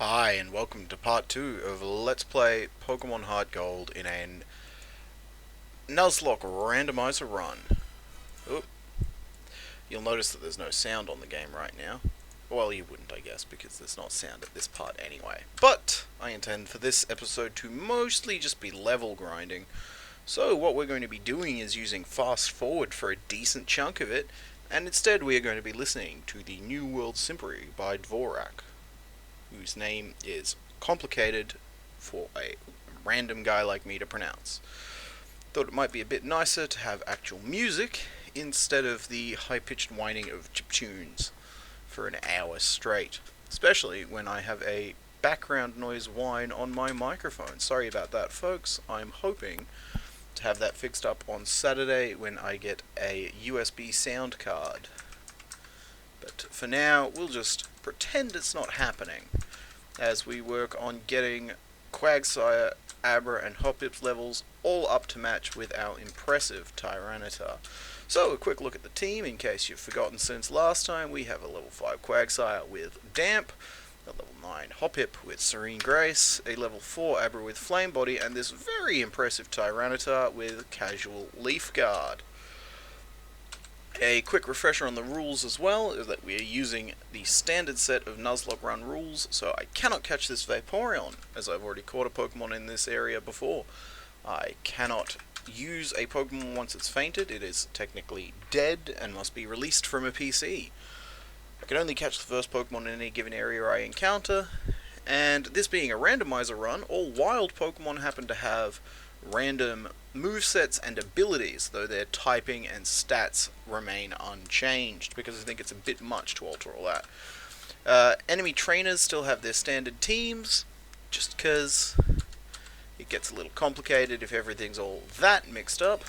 Hi, and welcome to part 2 of Let's Play Pokemon Heart Gold in a Nuzlocke Randomizer run. Oop. You'll notice that there's no sound on the game right now. Well, you wouldn't, I guess, because there's not sound at this part anyway. But I intend for this episode to mostly just be level grinding. So what we're going to be doing is using fast forward for a decent chunk of it, and instead we are going to be listening to the New World Symphony by Dvorak, whose name is complicated for a random guy like me to pronounce. Thought it might be a bit nicer to have actual music instead of the high-pitched whining of chiptunes for an hour straight, especially when I have a background noise whine on my microphone. Sorry about that, folks. I'm hoping to have that fixed up on Saturday when I get a USB sound card. But for now, we'll just pretend it's not happening as we work on getting Quagsire, Abra, and Hoppip's levels all up to match with our impressive Tyranitar. So, a quick look at the team in case you've forgotten since last time. We have a level 5 Quagsire with Damp, a level 9 Hoppip with Serene Grace, a level 4 Abra with Flame Body, and this very impressive Tyranitar with Casual Leaf Guard. A quick refresher on the rules as well is that we are using the standard set of Nuzlocke run rules, so I cannot catch this Vaporeon, as I've already caught a Pokemon in this area before. I cannot use a Pokemon once it's fainted. It is technically dead and must be released from a PC. I can only catch the first Pokemon in any given area I encounter, and this being a randomizer run, all wild Pokemon happen to have random movesets and abilities, though their typing and stats remain unchanged, because I think it's a bit much to alter all that. Enemy trainers still have their standard teams, just because it gets a little complicated if everything's all that mixed up.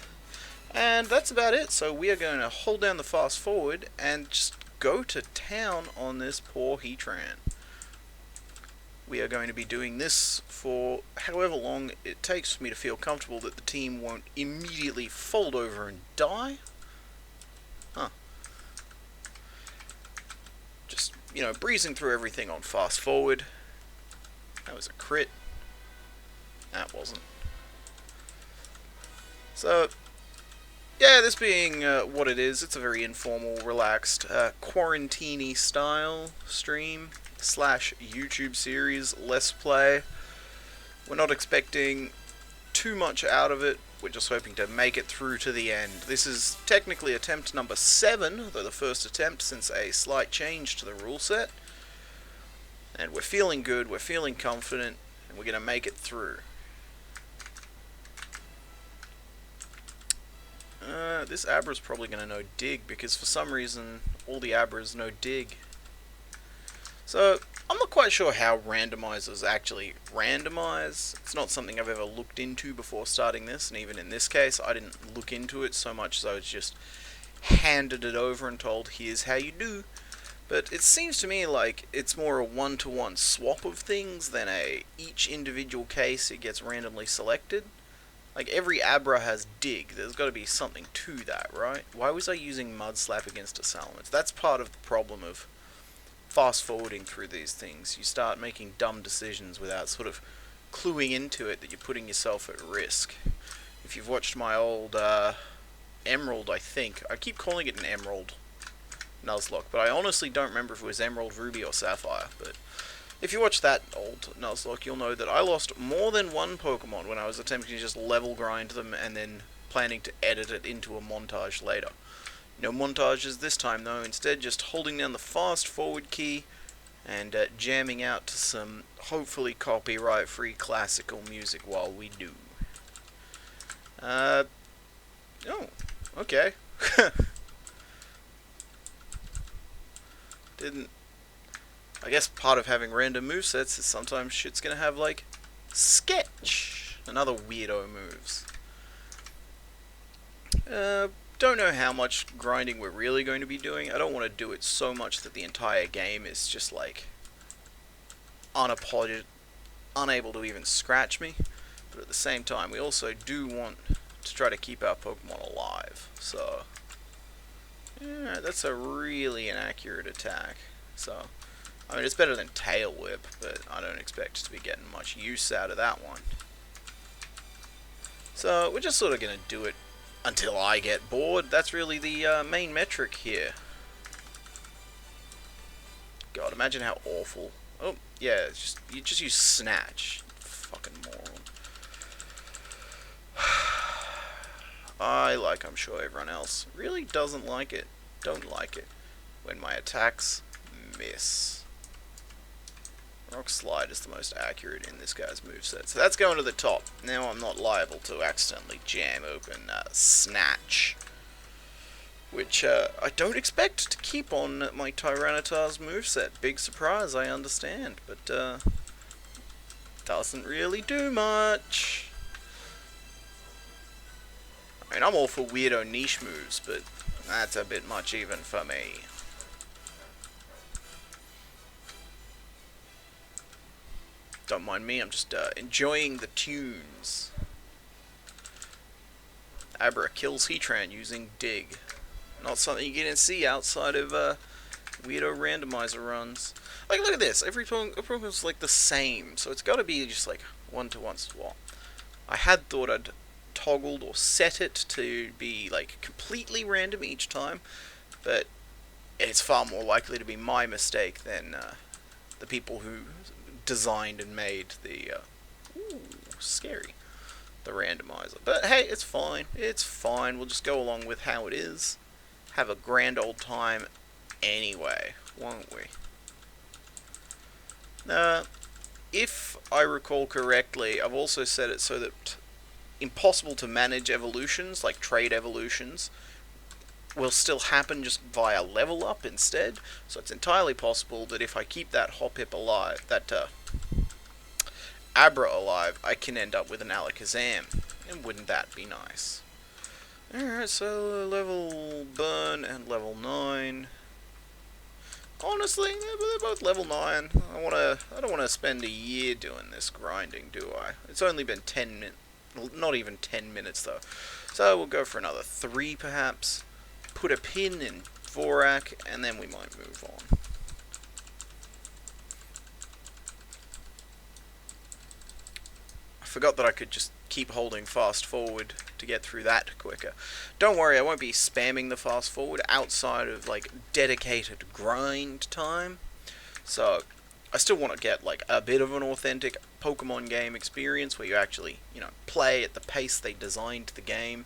And that's about it, so we are going to hold down the fast forward and just go to town on this poor Heatran. We are going to be doing this for however long it takes for me to feel comfortable that the team won't immediately fold over and die. Just, breezing through everything on fast forward. That was a crit. That wasn't. So, yeah, this being what it is, it's a very informal, relaxed, quarantine-y style stream / YouTube series, Let's Play. We're not expecting too much out of it, we're just hoping to make it through to the end. This is technically attempt number 7, though the first attempt since a slight change to the rule set. And we're feeling good, we're feeling confident, and we're going to make it through. This Abra's probably going to know Dig, because for some reason all the Abras know Dig. So, I'm not quite sure how randomizers actually randomize. It's not something I've ever looked into before starting this, and even in this case, I didn't look into it so much as I was just handed it over and told, here's how you do. But it seems to me like it's more a one-to-one swap of things than each individual case it gets randomly selected. Like, every Abra has Dig. There's got to be something to that, right? Why was I using Mud Slap against a Salamence? That's part of the problem of fast forwarding through these things. You start making dumb decisions without sort of cluing into it that you're putting yourself at risk. If you've watched my old Emerald, I keep calling it an Emerald Nuzlocke, but I honestly don't remember if it was Emerald, Ruby, or Sapphire. But if you watch that old Nuzlocke, you'll know that I lost more than one Pokemon when I was attempting to just level grind them and then planning to edit it into a montage later. No montages this time though, instead just holding down the fast forward key and jamming out to some hopefully copyright free classical music while we do. Oh, okay. I guess part of having random movesets is sometimes shit's gonna have, like, Sketch and other weirdo moves. Don't know how much grinding we're really going to be doing. I don't want to do it so much that the entire game is just, like, unable to even scratch me. But at the same time, we also do want to try to keep our Pokemon alive. So, yeah, that's a really inaccurate attack. So, I mean, it's better than Tail Whip, but I don't expect to be getting much use out of that one. So we're just sort of going to do it until I get bored. That's really the main metric here. God, imagine how awful. Oh, yeah, you just use Snatch. Fucking moron. I'm sure everyone else, really doesn't like it. Don't like it. When my attacks miss. Rock Slide is the most accurate in this guy's moveset. So that's going to the top. Now I'm not liable to accidentally jam open Snatch. Which I don't expect to keep on my Tyranitar's moveset. Big surprise, I understand. But doesn't really do much. I mean, I'm all for weirdo niche moves, but that's a bit much even for me. Don't mind me, I'm just enjoying the tunes. Abra kills Heatran using Dig. Not something you can see outside of weirdo randomizer runs. Like, look at this. Every Pokemon's like the same, so it's got to be just like one-to-one swap. I had thought I'd toggled or set it to be like completely random each time, but it's far more likely to be my mistake than the people who designed and made the scary, the randomizer. But hey, it's fine. It's fine. We'll just go along with how it is. Have a grand old time anyway, won't we? If I recall correctly, I've also set it so that impossible to manage evolutions, like trade evolutions, will still happen just via level up instead. So it's entirely possible that if I keep that Hoppip alive, that Abra alive, I can end up with an Alakazam. And wouldn't that be nice? Alright, so level Burn and level 9. Honestly, they're both level 9. I don't wanna spend a year doing this grinding, do I? It's only been 10 minutes. Not even 10 minutes though. So we'll go for another 3 perhaps. Put a pin in Vorak, and then we might move on. I forgot that I could just keep holding fast forward to get through that quicker. Don't worry, I won't be spamming the fast forward outside of like dedicated grind time. So I still want to get like a bit of an authentic Pokemon game experience where you actually, play at the pace they designed the game.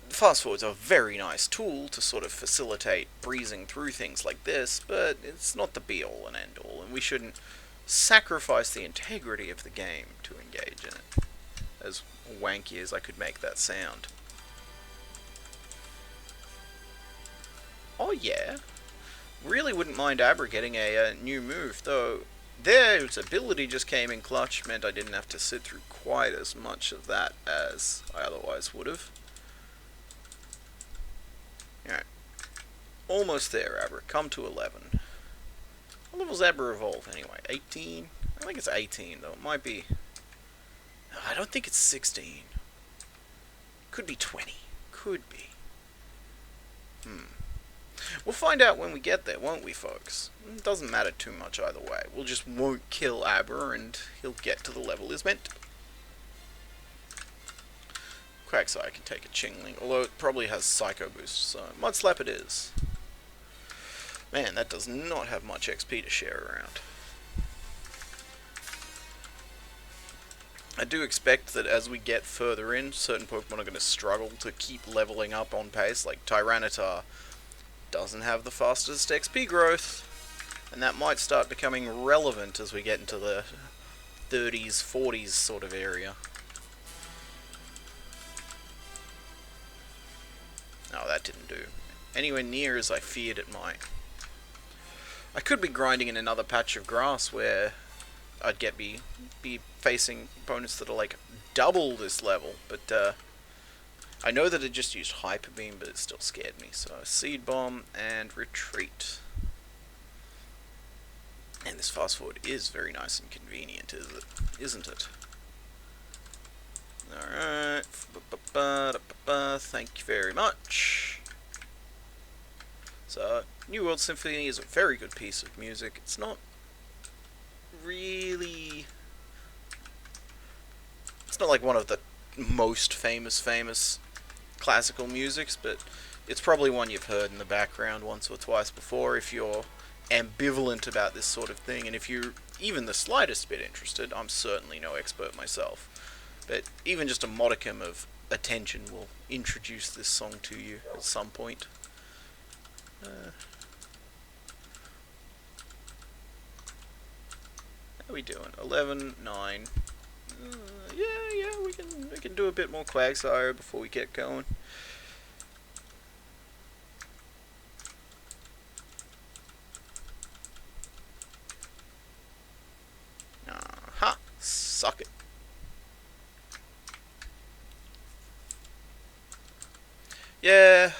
Fast forward's a very nice tool to sort of facilitate breezing through things like this, but it's not the be all and end all, and we shouldn't sacrifice the integrity of the game to engage in it. As wanky as I could make that sound. Oh yeah. Really wouldn't mind Abra getting a new move, though their ability just came in clutch, meant I didn't have to sit through quite as much of that as I otherwise would have. Alright. Almost there, Abra. Come to 11. What level's Abra evolve anyway? 18? I think it's 18, though. It might be... I don't think it's 16. Could be 20. Could be. We'll find out when we get there, won't we, folks? It doesn't matter too much either way. We'll just won't kill Abra, and he'll get to the level he's meant to. Quagsire can take a Chingling, although it probably has Psycho Boost, so Mud Slap it is. Man, that does not have much XP to share around. I do expect that as we get further in, certain Pokemon are going to struggle to keep leveling up on pace, like Tyranitar doesn't have the fastest XP growth, and that might start becoming relevant as we get into the 30s, 40s sort of area. No, that didn't do anywhere near as I feared it might. I could be grinding in another patch of grass where I'd be facing opponents that are like double this level, but I know that it just used Hyper Beam, but it still scared me. So Seed Bomb and Retreat. And this fast forward is very nice and convenient, isn't it? Alright. Thank you very much. So, New World Symphony is a very good piece of music. It's not really... It's not like one of the most famous classical musics, but it's probably one you've heard in the background once or twice before if you're ambivalent about this sort of thing, and if you're even the slightest bit interested. I'm certainly no expert myself, but even just a modicum of attention will introduce this song to you at some point. How are we doing? 11, 9. Yeah, we can do a bit more Quagsire before we get going. Aha! Suck it. Yeah,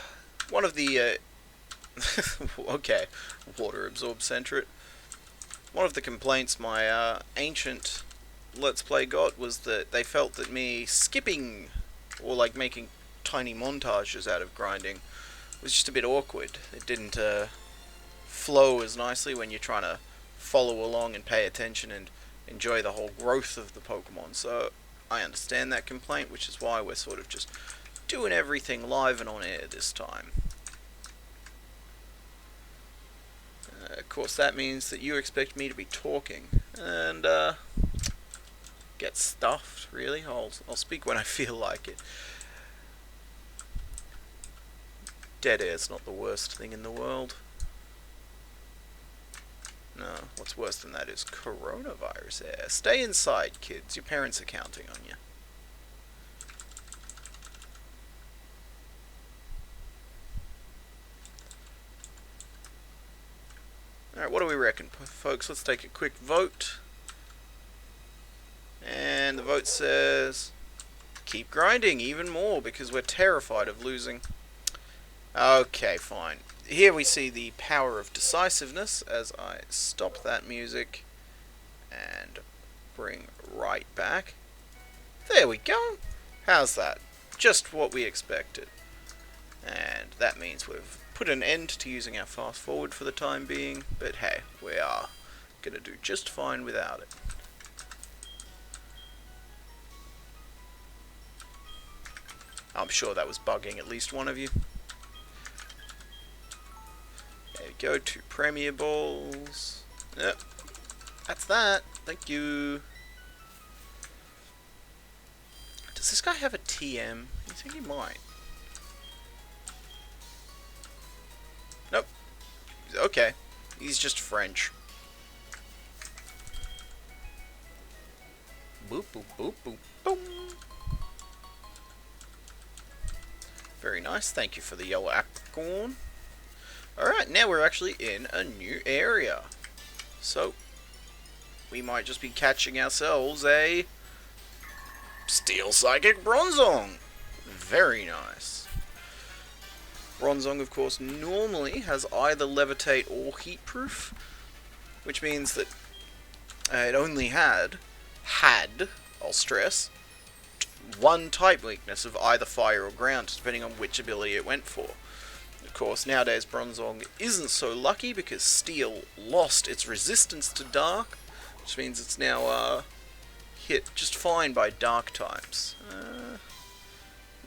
one of the okay, water absorb centret. One of the complaints my ancient Let's Play got was that they felt that me skipping or like making tiny montages out of grinding was just a bit awkward. It didn't flow as nicely when you're trying to follow along and pay attention and enjoy the whole growth of the Pokemon. So I understand that complaint, which is why we're sort of just doing everything live and on air this time. Of course, that means that you expect me to be talking and get stuffed. Really, I'll speak when I feel like it. Dead air's not the worst thing in the world. No, what's worse than that is coronavirus air. Stay inside, kids. Your parents are counting on you. Alright, what do we reckon, folks? Let's take a quick vote. And the vote says... keep grinding even more, because we're terrified of losing. Okay, fine. Here we see the power of decisiveness as I stop that music and bring right back. There we go. How's that? Just what we expected. And that means we've put an end to using our fast forward for the time being, but hey, we are going to do just fine without it. I'm sure that was bugging at least one of you. There we go, 2 Premier Balls. Yep, that's that. Thank you. Does this guy have a TM? You think he might? Nope. Okay. He's just French. Boop, boop, boop, boop, boom. Very nice. Thank you for the yellow apricorn. Alright, now we're actually in a new area. So, we might just be catching ourselves a Steel Psychic Bronzong. Very nice. Bronzong, of course, normally has either Levitate or Heatproof, which means that it only had, I'll stress, one type weakness of either fire or ground, depending on which ability it went for. Of course, nowadays Bronzong isn't so lucky because Steel lost its resistance to Dark, which means it's now hit just fine by Dark types.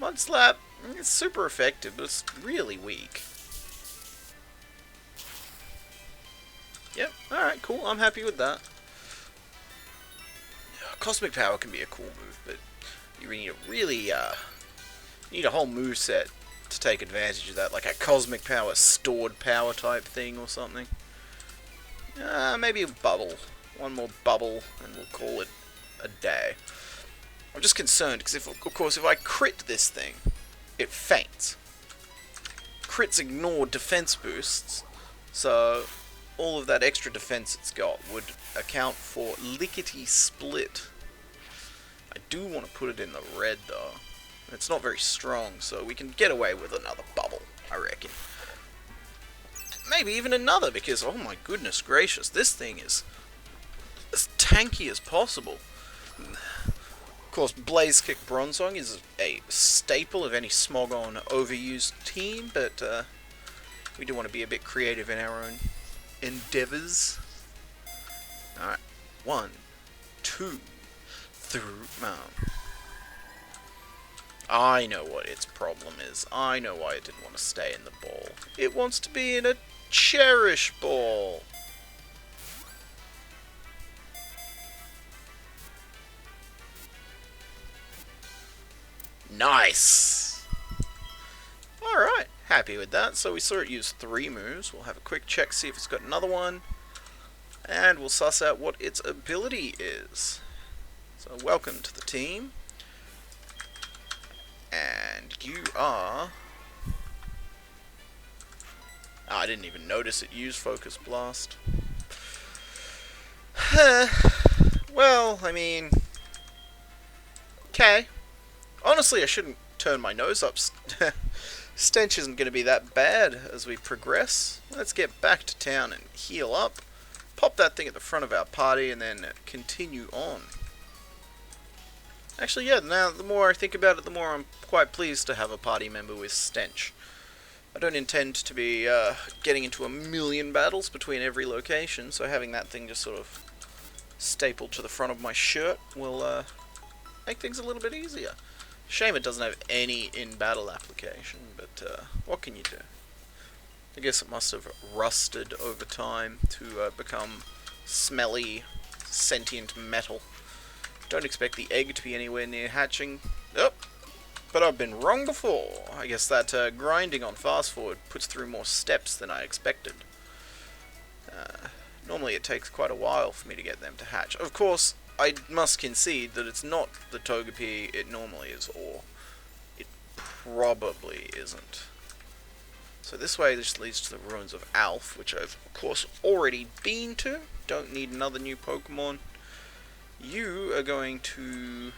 Mud Slap, it's super effective, but it's really weak. Yep, alright, cool, I'm happy with that. Cosmic Power can be a cool move, but you really need a whole moveset to take advantage of that, like a Cosmic Power stored power type thing or something. Maybe a bubble. One more bubble and we'll call it a day. I'm just concerned because of course if I crit this thing, it faints. Crits ignore defense boosts, so all of that extra defense it's got would account for lickety split. I do want to put it in the red though. It's not very strong, so we can get away with another bubble, I reckon. Maybe even another, because oh my goodness gracious, this thing is as tanky as possible. Of course, Blaze Kick Bronzong is a staple of any Smogon overused team, but We do want to be a bit creative in our own endeavors. Alright. 1, 2, 3. I know what its problem is. I know why it didn't want to stay in the ball. It wants to be in a cherish ball. Nice! Alright, happy with that. So we saw it use 3 moves. We'll have a quick check, see if it's got another one. And we'll suss out what its ability is. So welcome to the team. And you are... Oh, I didn't even notice it used Focus Blast. Well, I mean... Okay. Honestly, I shouldn't turn my nose up. Stench isn't going to be that bad as we progress. Let's get back to town and heal up. Pop that thing at the front of our party and then continue on. Actually, yeah, now the more I think about it, the more I'm quite pleased to have a party member with Stench. I don't intend to be getting into a million battles between every location, so having that thing just sort of stapled to the front of my shirt will make things a little bit easier. Shame it doesn't have any in-battle application, but what can you do? I guess it must have rusted over time to become smelly, sentient metal. Don't expect the egg to be anywhere near hatching. Oh, but I've been wrong before. I guess that grinding on fast forward puts through more steps than I expected. Normally it takes quite a while for me to get them to hatch. Of course, I must concede that it's not the Togepi it normally is, or it probably isn't. So this way this leads to the ruins of Alph, which I've of course already been to. Don't need another new Pokemon. You are going to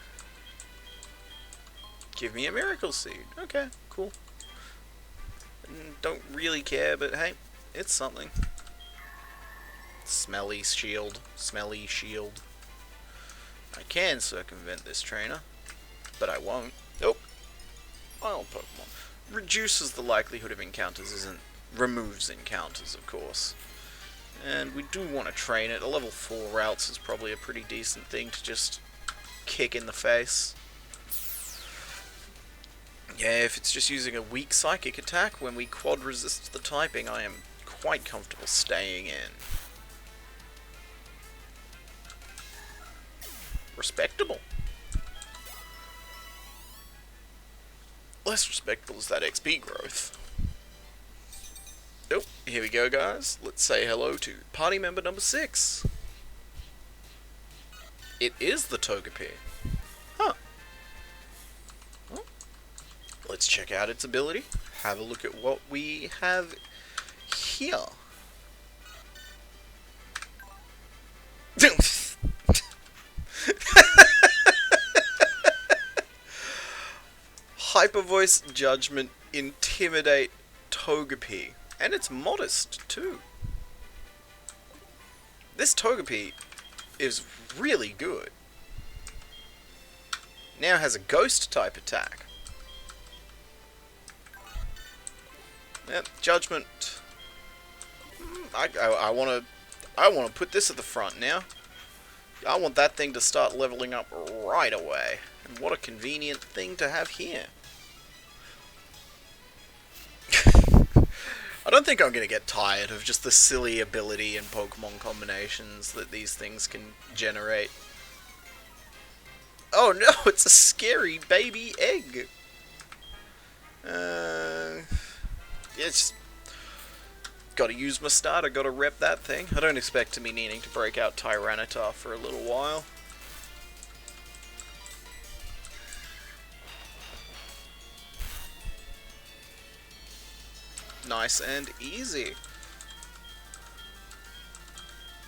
give me a Miracle Seed. Okay, cool. Don't really care, but hey, it's something. Smelly shield. Smelly shield. I can circumvent this trainer, but I won't. Nope. Wild Pokemon. Reduces the likelihood of encounters, removes encounters, of course. And we do want to train it. A level 4 routes is probably a pretty decent thing to just kick in the face. Yeah, if it's just using a weak psychic attack, when we quad resist the typing, I am quite comfortable staying in. Respectable. Less respectable is that XP growth. Nope, here we go guys. Let's say hello to party member number 6. It is the Togepi. Huh. Well, let's check out its ability. Have a look at what we have here. Hyper Voice, Judgment, Intimidate, Togepi. And it's modest, too. This Togepi is really good. Now has a Ghost type attack. Yep, Judgment. I want to put this at the front now. I want that thing to start leveling up right away. And what a convenient thing to have here. I don't think I'm going to get tired of just the silly ability and Pokemon combinations that these things can generate. Oh no, it's a scary baby egg! It's... Gotta use my starter, gotta rep that thing. I don't expect to be needing to break out Tyranitar for a little while. Nice and easy.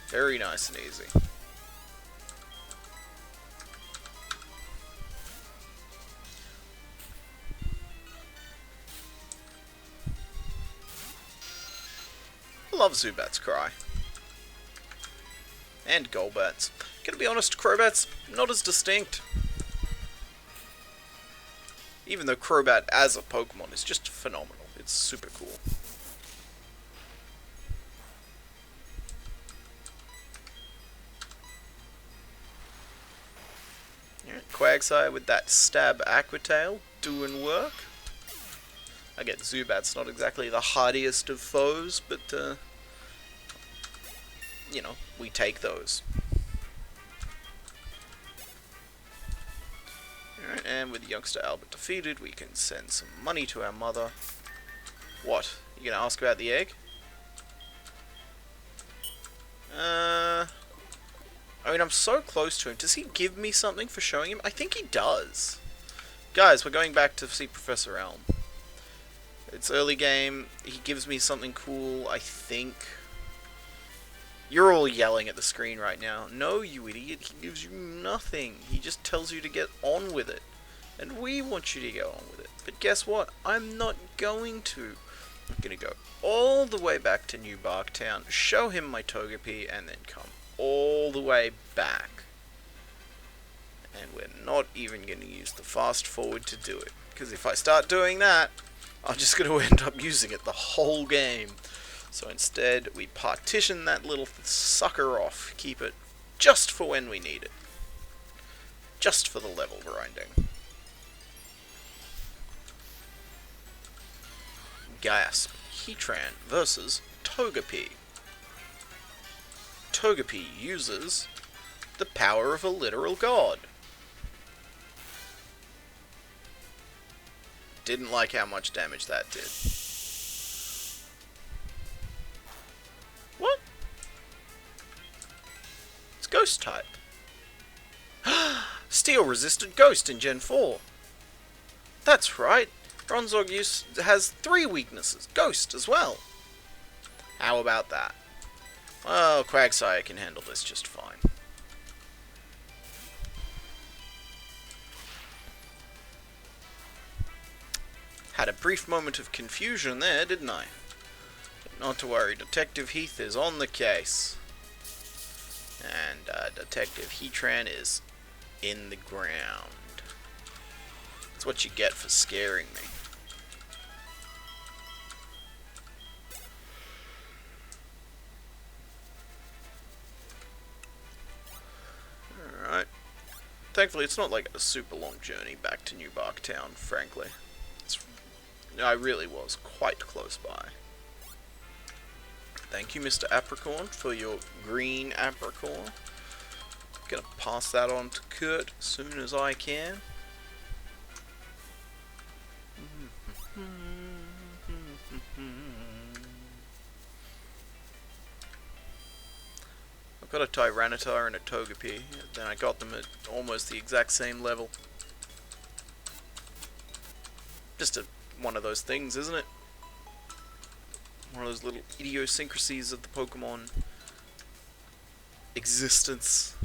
Very nice and easy. I love Zubat's cry. And Golbat's. Gonna be honest, Crobat's not as distinct. Even though Crobat as a Pokemon is just phenomenal. It's super cool. Quagsire with that stab Aquatail doing work. Again, Zubat's not exactly the hardiest of foes, but, you know, we take those. Alright, and with youngster Albert defeated, we can send some money to our mother. What? You gonna ask about the egg? I mean, I'm so close to him. Does he give me something for showing him? I think he does. Guys, we're going back to see Professor Elm. It's early game. He gives me something cool, I think. You're all yelling at the screen right now. No, you idiot. He gives you nothing. He just tells you to get on with it. And we want you to get on with it. But guess what? I'm not going to. I'm going to go all the way back to New Barktown, show him my Togepi, and then come all the way back. And we're not even going to use the fast forward to do it. Because if I start doing that, I'm just going to end up using it the whole game. So instead, we partition that little sucker off. Keep it just for when we need it. Just for the level grinding. Gasp. Heatran versus Togepi. Togepi uses the power of a literal god. Didn't like how much damage that did. What? It's Ghost type. Steel resistant Ghost in Gen 4. That's right. Bronzor has 3 weaknesses. Ghost as well. How about that? Well, Quagsire can handle this just fine. Had a brief moment of confusion there, didn't I? But not to worry, Detective Heath is on the case. And Detective Heatran is in the ground. That's what you get for scaring me. Alright. Thankfully, it's not like a super long journey back to New Barktown, frankly. I really was quite close by. Thank you, Mr. Apricorn, for your green apricorn. Gonna pass that on to Kurt as soon as I can. I've got a Tyranitar and a Togepi, then I got them at almost the exact same level. Just one of those things, isn't it? One of those little idiosyncrasies of the Pokemon existence.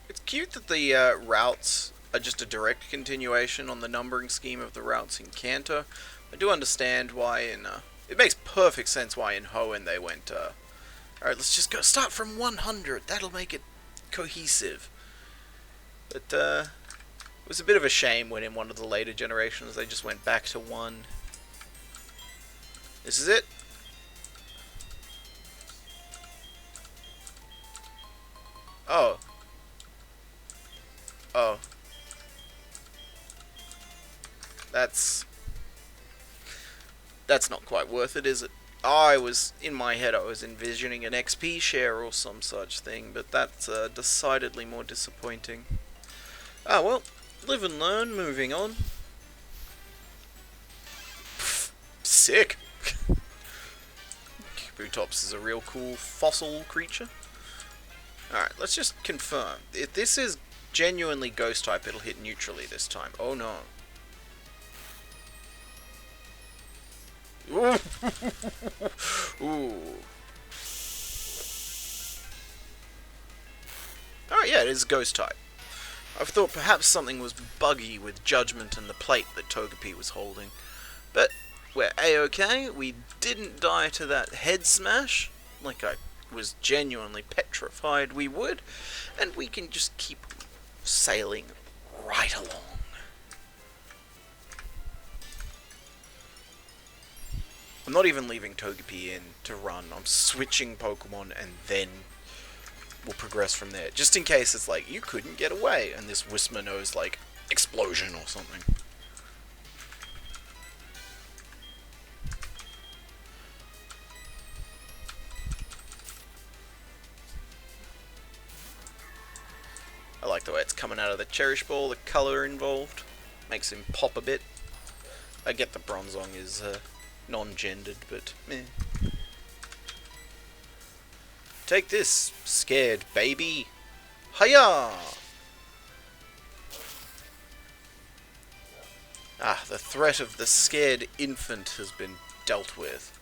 It's cute that the routes are just a direct continuation on the numbering scheme of the routes in Kanto. I do understand why in... it makes perfect sense why in Hoenn they went... Alright, let's just go start from 100. That'll make it cohesive. But, it was a bit of a shame when in one of the later generations they just went back to 1. This is it. Oh. Oh. That's not quite worth it, is it? I was, in my head, I was envisioning an XP share or some such thing, but that's decidedly more disappointing. Ah, well, live and learn, moving on. Pfft, sick! Kabutops is a real cool fossil creature. Alright, let's just confirm. If this is genuinely Ghost type, it'll hit neutrally this time. Oh no. Ooh. Ooh. Alright, yeah, it is Ghost type. I thought perhaps something was buggy with Judgment and the plate that Togepi was holding. But we're A-okay. We didn't die to that head smash, like I was genuinely petrified we would. And we can just keep sailing right along. I'm not even leaving Togepi in to run. I'm switching Pokemon and then we'll progress from there. Just in case it's like, you couldn't get away, and this Whisper knows, like, explosion or something. I like the way it's coming out of the Cherish Ball, the colour involved. Makes him pop a bit. I get the Bronzong is non-gendered, but meh. Take this, scared baby. Hiya! Ah, the threat of the scared infant has been dealt with.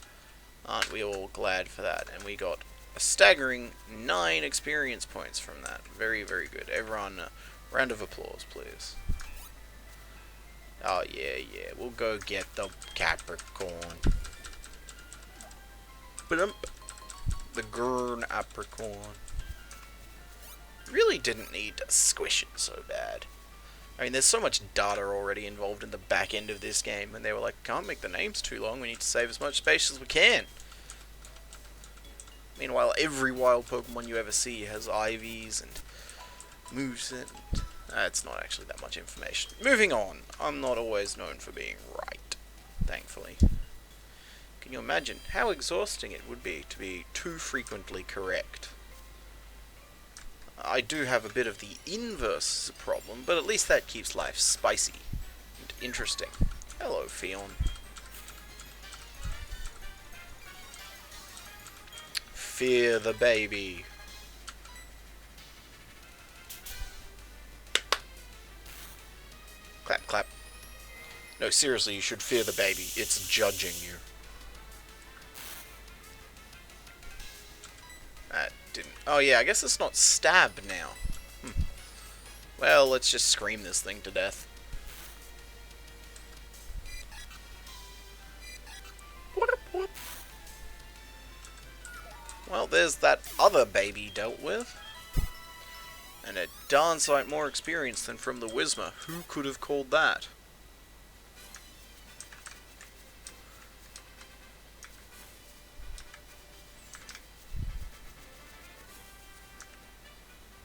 Aren't we all glad for that? And we got a staggering 9 experience points from that. Very, very good. Everyone, round of applause, please. Oh, yeah, yeah. We'll go get the Capricorn. Ba-dump. The Gurn Apricorn. Really didn't need to squish it so bad. I mean, there's so much data already involved in the back end of this game, and they were like, can't make the names too long, we need to save as much space as we can. Meanwhile, every wild Pokemon you ever see has IVs and moveset. It's not actually that much information. Moving on. I'm not always known for being right, thankfully. Can you imagine how exhausting it would be to be too frequently correct? I do have a bit of the inverse problem, but at least that keeps life spicy and interesting. Hello, Fion. Fear the baby. Clap, clap. No, seriously, you should fear the baby. It's judging you. That didn't... Oh yeah, I guess it's not stab now. Well, let's just scream this thing to death. Well, there's that other baby dealt with. And a darn sight more experience than from the Whismer. Who could have called that?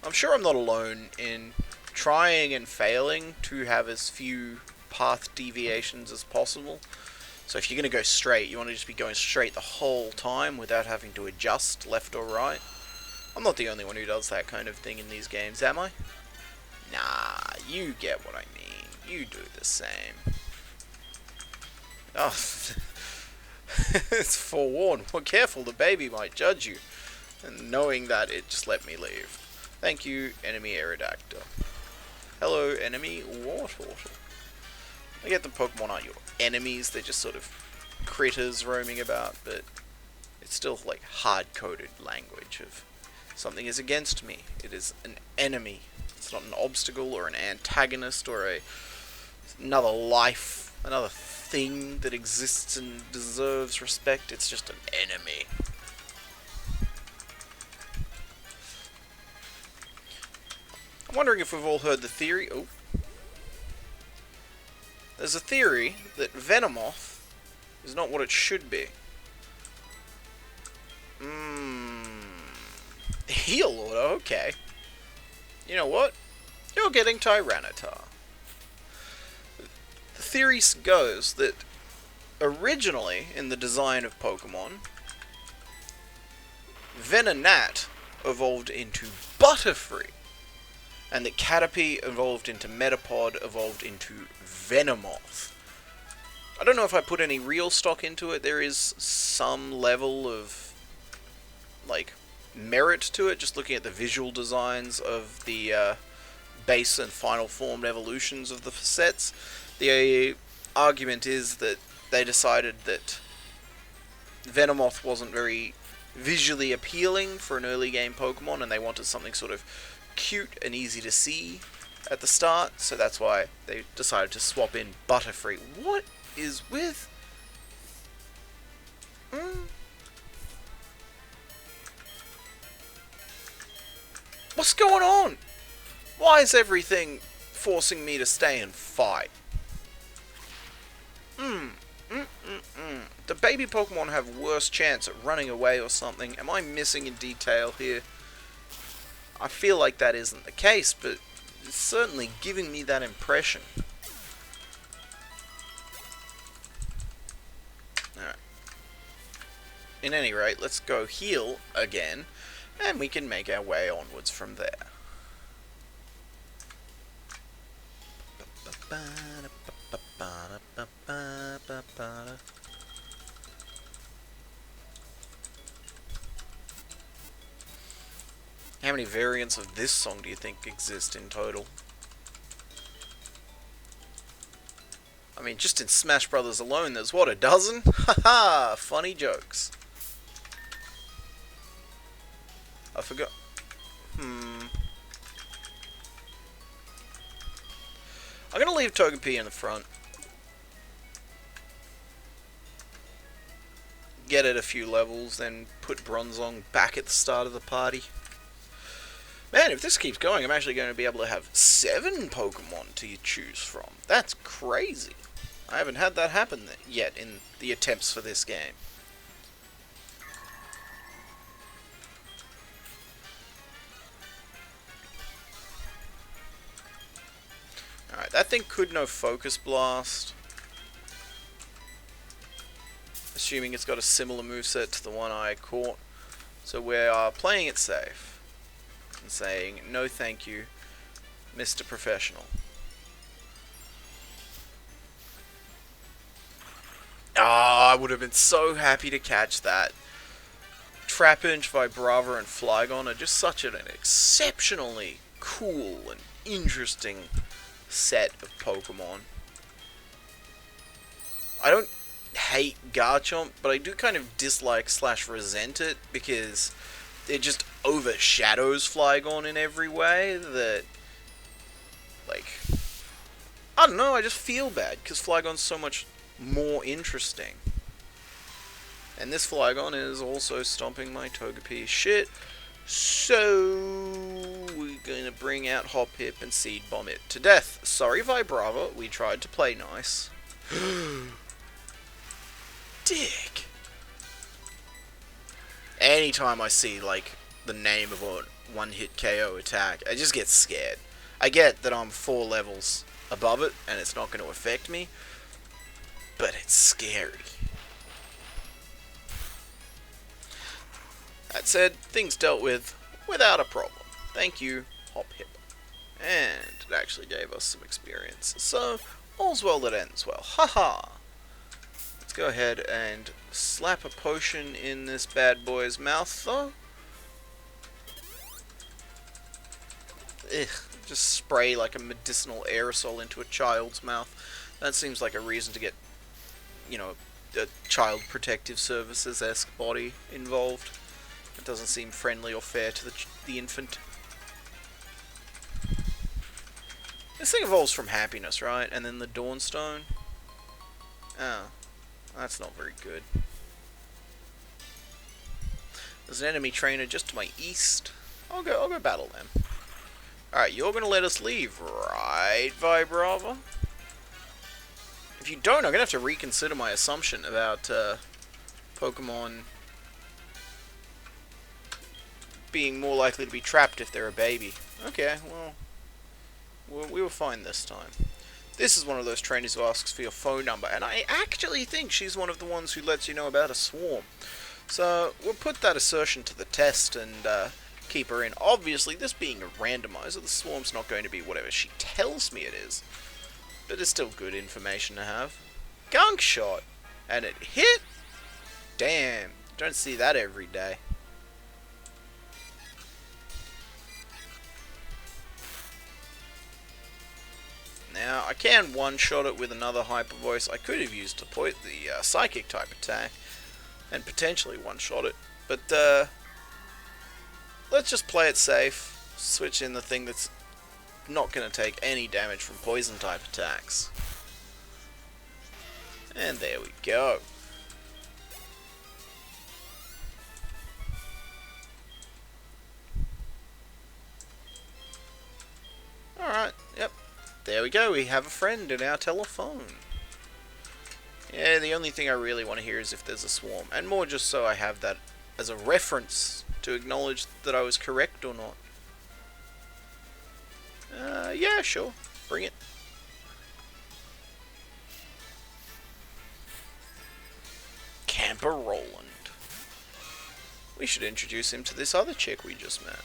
I'm sure I'm not alone in trying and failing to have as few path deviations as possible. So if you're going to go straight, you want to just be going straight the whole time without having to adjust left or right. I'm not the only one who does that kind of thing in these games, am I? Nah, you get what I mean. You do the same. Oh, it's forewarned. Well, careful, the baby might judge you. And knowing that, it just let me leave. Thank you, enemy Aerodactyl. Hello, enemy Wartortle. I get the Pokemon aren't your enemies, they're just sort of critters roaming about, but it's still like hard-coded language of something is against me. It is an enemy. It's not an obstacle or an antagonist or another life, another thing that exists and deserves respect. It's just an enemy. I'm wondering if we've all heard the theory. Oh. There's a theory that Venomoth is not what it should be. Heal order, okay. You know what? You're getting Tyranitar. The theory goes that originally, in the design of Pokemon, Venonat evolved into Butterfree. And that Caterpie evolved into Metapod, evolved into Venomoth. I don't know if I put any real stock into it. There is some level of, like, merit to it, just looking at the visual designs of the base and final formed evolutions of the sets. The argument is that they decided that Venomoth wasn't very visually appealing for an early game Pokemon, and they wanted something sort of cute and easy to see at the start, so that's why they decided to swap in Butterfree. What is with... What's going on? Why is everything forcing me to stay and fight? The baby Pokemon have worse chance at running away or something? Am I missing in detail here? I feel like that isn't the case, but it's certainly giving me that impression. Alright. In any rate, let's go heal again, and we can make our way onwards from there. How many variants of this song do you think exist in total? I mean, just in Smash Brothers alone, there's what, a dozen? Haha, funny jokes. I forgot. I'm gonna leave Togepi in the front. Get it a few levels, then put Bronzong back at the start of the party. Man, if this keeps going, I'm actually going to be able to have 7 Pokemon to choose from. That's crazy. I haven't had that happen yet in the attempts for this game. Alright, that thing could know Focus Blast. Assuming it's got a similar moveset to the one I caught. So we are playing it safe. And saying, no thank you, Mr. Professional. Ah, I would have been so happy to catch that. Trapinch, Vibrava, and Flygon are just such an exceptionally cool and interesting set of Pokemon. I don't hate Garchomp, but I do kind of dislike / resent it because it just overshadows Flygon in every way that, like, I don't know, I just feel bad because Flygon's so much more interesting. And this Flygon is also stomping my Togepi shit, so we're gonna bring out Hop Hip and Seed Bomb it to death. Sorry, Vibrava, we tried to play nice. Dick. Anytime I see, like, the name of a one-hit KO attack, I just get scared. I get that I'm 4 levels above it, and it's not going to affect me, but it's scary. That said, things dealt with without a problem. Thank you, Hop Hip. And it actually gave us some experience. So, all's well that ends well. Haha! Let's go ahead and slap a potion in this bad boy's mouth, though. Ugh, just spray like a medicinal aerosol into a child's mouth. That seems like a reason to get, you know, a Child Protective Services-esque body involved. It doesn't seem friendly or fair to the infant. This thing evolves from happiness, right? And then the Dawnstone. Oh, that's not very good. There's an enemy trainer just to my east. I'll go battle them. Alright, you're gonna let us leave, right, Vibrava? If you don't, I'm gonna have to reconsider my assumption about Pokemon being more likely to be trapped if they're a baby. Okay, well, we were fine this time. This is one of those trainers who asks for your phone number, and I actually think she's one of the ones who lets you know about a swarm. So, we'll put that assertion to the test and keep her in. Obviously, this being a randomizer, the swarm's not going to be whatever she tells me it is. But it's still good information to have. Gunk Shot! And it hit? Damn, don't see that every day. Now, I can one-shot it with another Hyper Voice. I could have used the Psychic type attack and potentially one-shot it. But, let's just play it safe. Switch in the thing that's not going to take any damage from Poison type attacks. And there we go. Alright, yep. There we go, we have a friend in our telephone. Yeah, the only thing I really want to hear is if there's a swarm. And more just so I have that as a reference to acknowledge that I was correct or not. Yeah, sure. Bring it. Camper Roland. We should introduce him to this other chick we just met.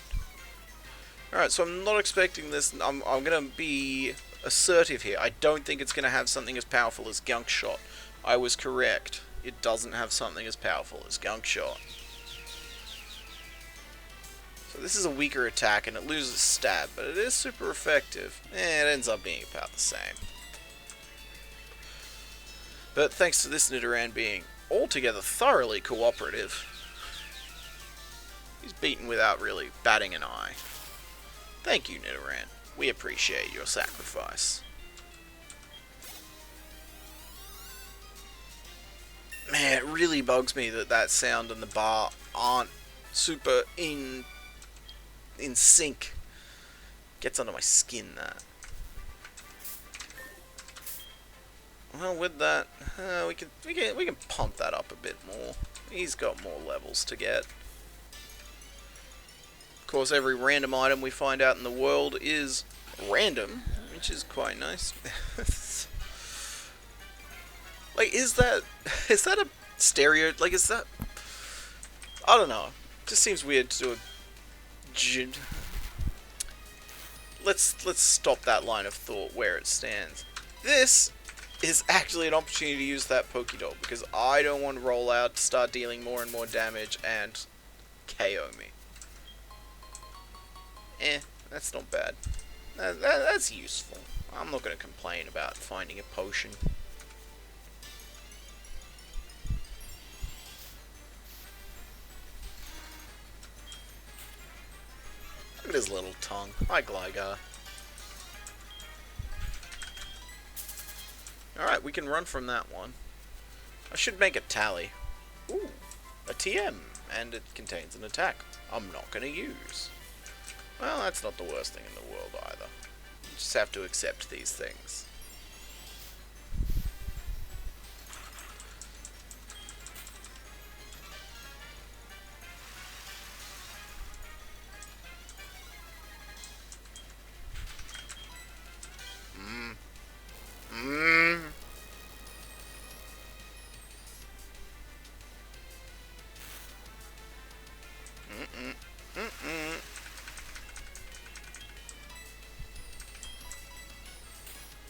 Alright, so I'm not expecting this. I'm going to be assertive here. I don't think it's going to have something as powerful as Gunk Shot. I was correct. It doesn't have something as powerful as Gunk Shot. So this is a weaker attack and it loses stab, but it is super effective. It ends up being about the same. But thanks to this Nidoran being altogether thoroughly cooperative, he's beaten without really batting an eye. Thank you, Nidoran. We appreciate your sacrifice. Man, it really bugs me that that sound and the bar aren't super in sync. Gets under my skin, that. Well, with that, we can pump that up a bit more. He's got more levels to get. Of course, every random item we find out in the world is random, which is quite nice. Like, is that a stereo? Like, is that? I don't know. It just seems weird to do a. Let's stop that line of thought where it stands. This is actually an opportunity to use that Pokédoll, because I don't want to roll out to start dealing more and more damage and KO me. That's not bad. That's useful. I'm not going to complain about finding a potion. Look at his little tongue. Hi, Gligar. Alright, we can run from that one. I should make a tally. Ooh, a TM, and it contains an attack I'm not going to use. Well, that's not the worst thing in the world either. You just have to accept these things.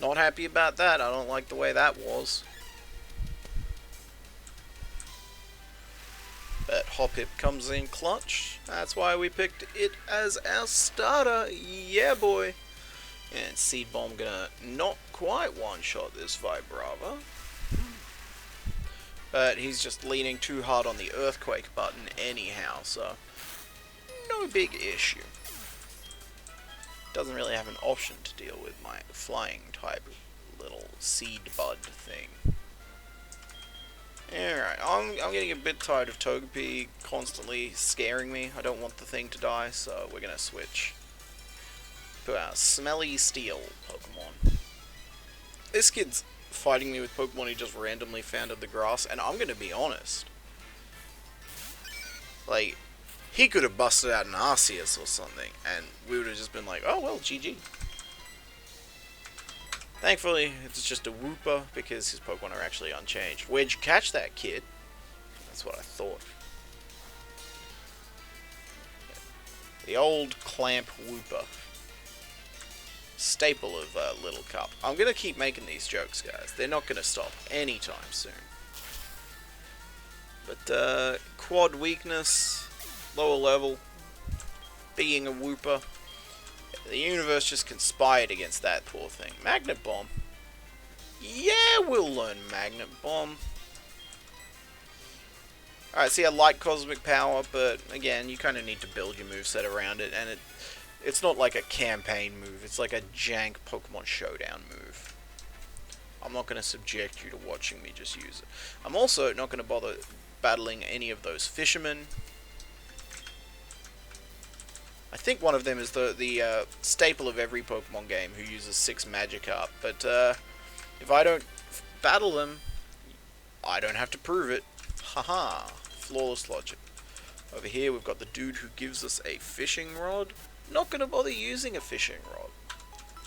Not happy about that. I don't like the way that was. But Hoppip comes in clutch. That's why we picked it as our starter. Yeah, boy. And Seed Bomb gonna not quite one-shot this Vibrava. But he's just leaning too hard on the Earthquake button anyhow, so no big issue. Doesn't really have an option to deal with my flying type little seed bud thing. Alright, I'm getting a bit tired of Togepi constantly scaring me. I don't want the thing to die, so we're gonna switch to our Smelly Steel Pokemon. This kid's fighting me with Pokemon he just randomly found in the grass, and I'm gonna be honest. Like, he could have busted out an Arceus or something, and we would have just been like, oh well, GG. Thankfully, it's just a Wooper, because his Pokemon are actually unchanged. Where'd you catch that, kid? That's what I thought. The old Clamp Wooper. Staple of Little Cup. I'm going to keep making these jokes, guys. They're not going to stop anytime soon. But, quad weakness, lower level, being a Wooper. The universe just conspired against that poor thing. Magnet Bomb. Yeah, we'll learn Magnet Bomb. Alright, see, I like Cosmic Power, but again, you kind of need to build your moveset around it, and it's not like a campaign move, it's like a jank Pokemon Showdown move. I'm not going to subject you to watching me just use it. I'm also not going to bother battling any of those fishermen. I think one of them is the staple of every Pokemon game who uses 6 Magikarp, but if I don't battle them, I don't have to prove it. Haha. Flawless logic. Over here we've got the dude who gives us a fishing rod. Not gonna bother using a fishing rod.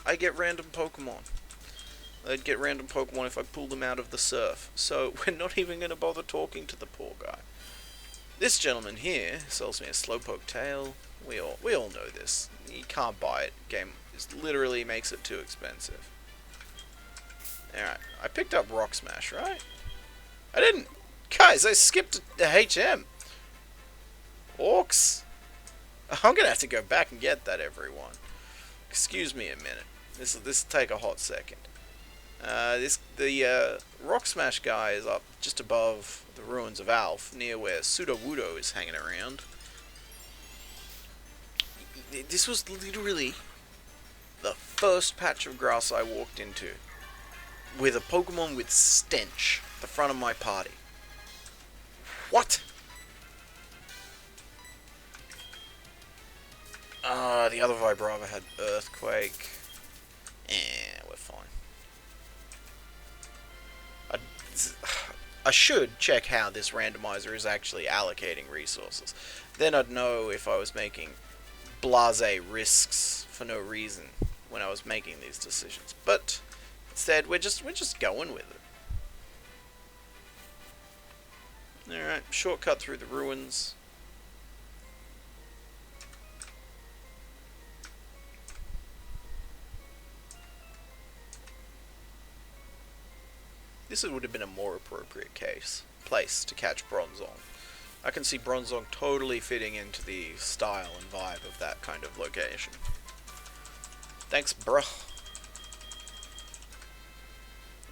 I get random Pokemon. I'd get random Pokemon if I pulled them out of the surf. So we're not even gonna bother talking to the poor guy. This gentleman here sells me a Slowpoke tail. We all know this. You can't buy it. Game literally makes it too expensive. Alright, I picked up Rock Smash, right? I didn't. Guys, I skipped the HM. Orcs. I'm gonna have to go back and get that, everyone. Excuse me a minute. This will take a hot second. The Rock Smash guy is up just above the ruins of Alph, near where Sudowoodo is hanging around. This was literally the first patch of grass I walked into, with a Pokemon with stench at the front of my party. What? The other Vibrava had Earthquake. We're fine. I should check how this randomizer is actually allocating resources. Then I'd know if I was making blasé risks for no reason when I was making these decisions. But instead, we're just going with it. Alright, shortcut through the ruins. This would have been a more appropriate place to catch Bronzong. I can see Bronzong totally fitting into the style and vibe of that kind of location. Thanks, bruh.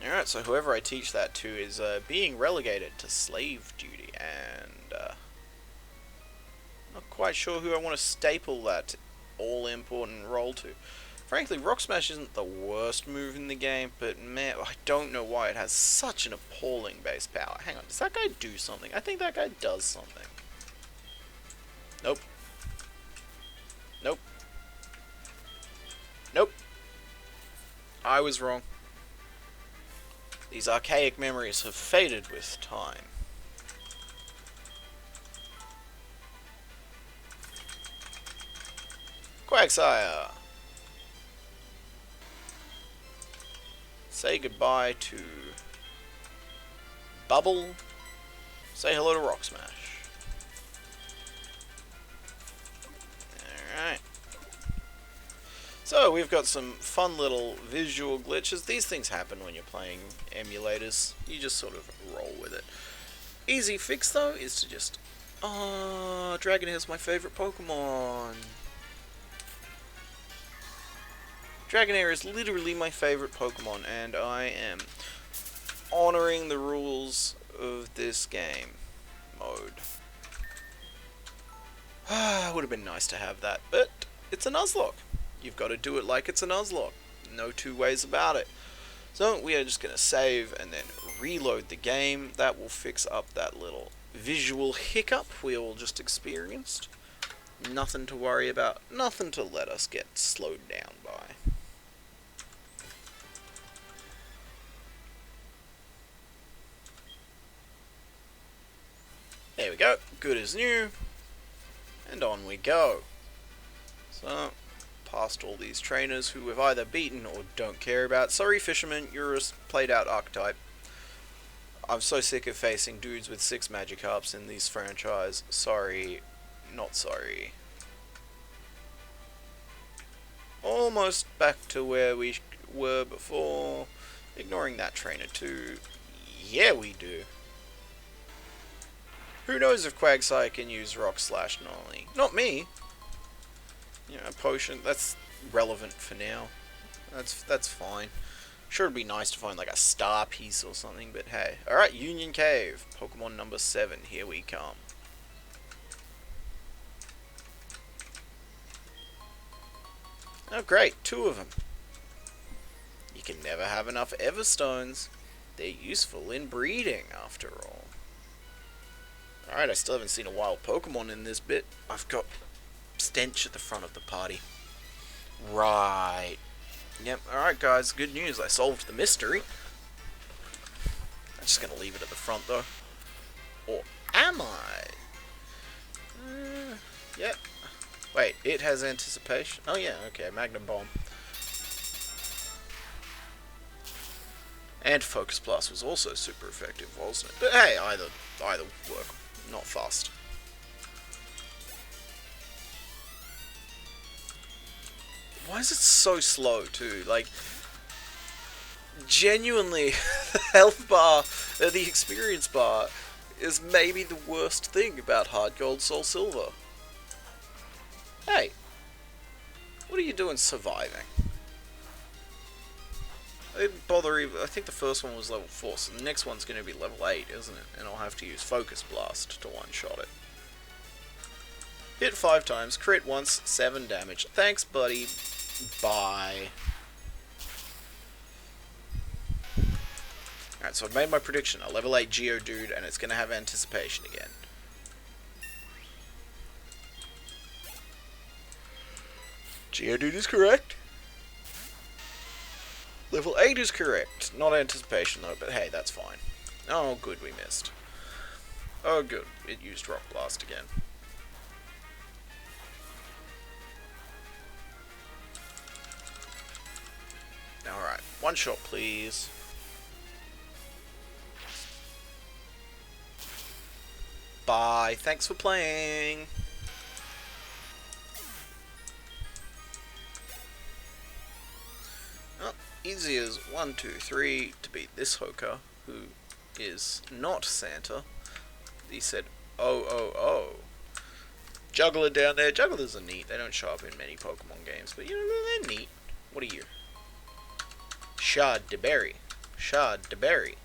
Alright, so whoever I teach that to is being relegated to slave duty, and not quite sure who I want to staple that all-important role to. Frankly, Rock Smash isn't the worst move in the game, but man, I don't know why it has such an appalling base power. Hang on, does that guy do something? I think that guy does something. Nope. Nope. Nope. I was wrong. These archaic memories have faded with time. Quagsire! Say goodbye to Bubble. Say hello to Rock Smash. Alright. So, we've got some fun little visual glitches. These things happen when you're playing emulators. You just sort of roll with it. Easy fix, though, is to just... Oh, Dragonair's my favorite Pokemon. Dragonair is literally my favorite Pokemon, and I am honoring the rules of this game mode. Would have been nice to have that, but it's a Nuzlocke. You've got to do it like it's a Nuzlocke. No two ways about it. So we are just going to save and then reload the game. That will fix up that little visual hiccup we all just experienced. Nothing to worry about. Nothing to let us get slowed down by. There we go, good as new, and on we go. So, past all these trainers who we've either beaten or don't care about. Sorry Fisherman, you're a played out archetype. I'm so sick of facing dudes with 6 Magikarps in these franchise. Sorry, not sorry. Almost back to where we were before. Ignoring that trainer too. Yeah, we do. Who knows if Quagsire can use Rock Slash normally? Not me. You know, a potion, that's relevant for now. That's fine. Sure, it'd be nice to find like a star piece or something, but hey. Alright, Union Cave. Pokemon number 7, here we come. Oh great, 2 of them. You can never have enough Everstones. They're useful in breeding, after all. Alright, I still haven't seen a wild Pokemon in this bit. I've got Stench at the front of the party. Right. Yep, alright guys, good news. I solved the mystery. I'm just gonna leave it at the front though. Or am I? Yep. Wait, it has anticipation. Oh yeah, okay, Magnum Bomb. And Focus Blast was also super effective, wasn't it? But hey, either work. Not fast. Why is it so slow too? Like, genuinely, the health bar, the experience bar, is maybe the worst thing about Hard Gold Soul Silver. Hey, what are you doing surviving? I didn't bother even. I think the first one was level 4, so the next one's going to be level 8, isn't it? And I'll have to use Focus Blast to one-shot it. Hit 5 times, crit once, 7 damage. Thanks, buddy. Bye. Alright, so I've made my prediction. A level 8 Geodude, and it's going to have anticipation again. Geodude is correct. Level 8 is correct. Not anticipation though, but hey, that's fine. Oh, good, we missed. Oh, good. It used Rock Blast again. Alright, one shot, please. Bye. Thanks for playing. Oh, easy as 1, 2, 3 to beat this Hoka, who is not Santa. He said, oh, oh, oh. Juggler down there. Jugglers are neat. They don't show up in many Pokemon games, but you know, they're neat. What are you? Shard de Berry. Shard de Berry.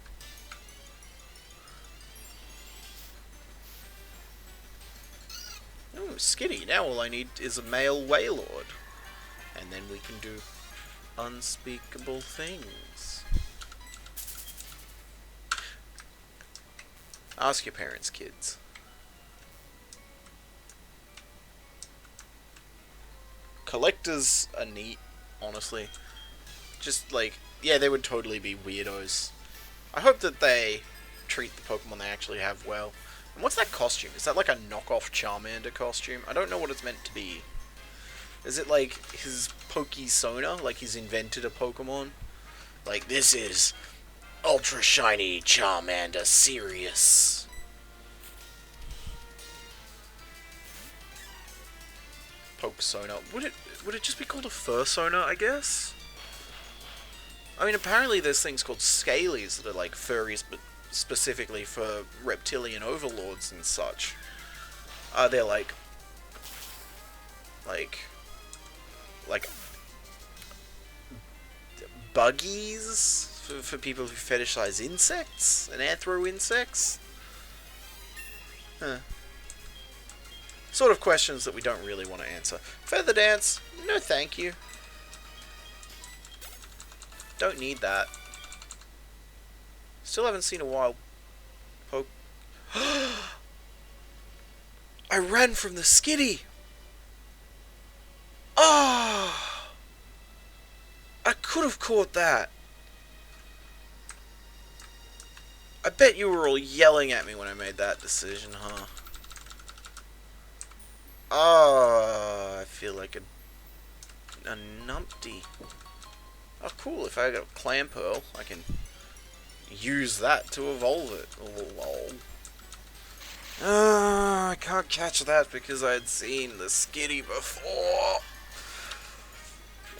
Oh, Skitty. Now all I need is a male Wailord. And then we can do unspeakable things. Ask your parents, kids. Collectors are neat, honestly. Just like, yeah, they would totally be weirdos. I hope that they treat the Pokemon they actually have well. And what's that costume? Is that like a knockoff Charmander costume? I don't know what it's meant to be. Is it like his Pokesona? Like he's invented a Pokemon? Like, this is Ultra Shiny Charmander Sirius. Pokesona. Would it just be called a Fursona, I guess? I mean, apparently there's things called Scalies that are like furries, but specifically for reptilian overlords and such. They're like buggies for people who fetishize insects and anthro insects. Huh. Sort of questions that we don't really want to answer. Feather Dance? No thank you. Don't need that. Still haven't seen a wild poke. I ran from the Skitty! Ah! Oh, I could have caught that. I bet you were all yelling at me when I made that decision, huh? Oh, I feel like a numpty. Oh, cool. If I got a Clam Pearl, I can use that to evolve it. Oh, lol. I can't catch that because I had seen the Skitty before.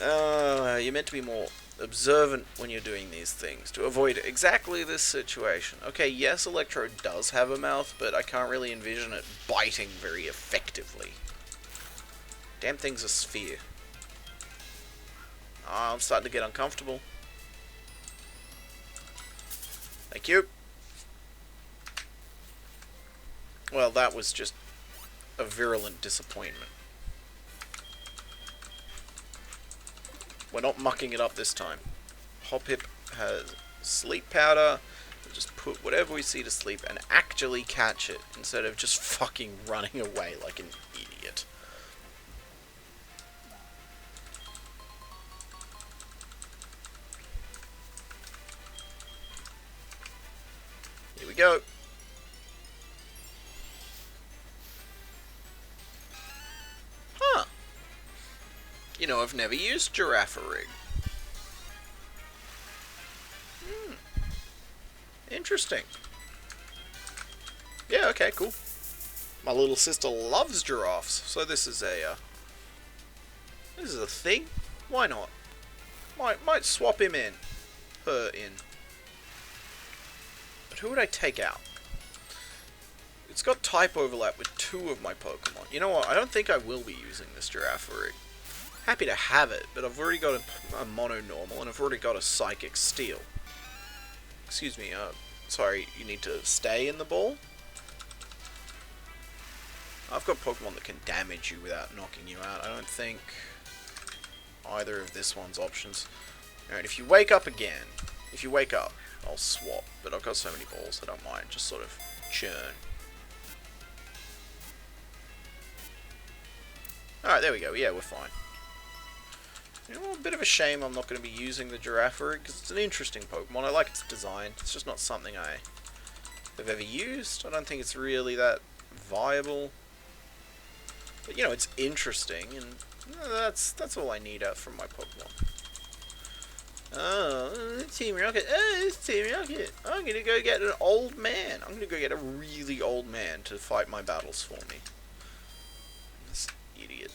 You're meant to be more observant when you're doing these things to avoid exactly this situation. Okay, yes, Electrode does have a mouth, but I can't really envision it biting very effectively. Damn thing's a sphere. Oh, I'm starting to get uncomfortable. Thank you. Well, that was just a virulent disappointment. We're not mucking it up this time. Hoppip has sleep powder. We'll just put whatever we see to sleep and actually catch it instead of just fucking running away like an idiot. go. Huh. You know, I've never used Giraffe Rig. Interesting. Yeah, okay, cool. My little sister loves giraffes, so this is a thing. Why not? Might swap him in. Her in. But who would I take out? It's got type overlap with 2 of my Pokemon. You know what? I don't think I will be using this Giraffe Rig. Happy to have it, but I've already got a Mono Normal, and I've already got a Psychic Steel. Excuse me, sorry, you need to stay in the ball? I've got Pokemon that can damage you without knocking you out. I don't think either of this one's options. Alright, if you wake up again, I'll swap. But I've got so many balls, I don't mind. Just sort of churn. Alright, there we go. Yeah, we're fine. You know, a bit of a shame I'm not going to be using the Giraffe Rig, because it's an interesting Pokemon. I like its design. It's just not something I have ever used. I don't think it's really that viable. But, you know, it's interesting, and that's all I need out from my Pokemon. Oh, Team Rocket. Oh, it's Team Rocket. I'm going to go get an old man. I'm going to go get a really old man to fight my battles for me. This idiot.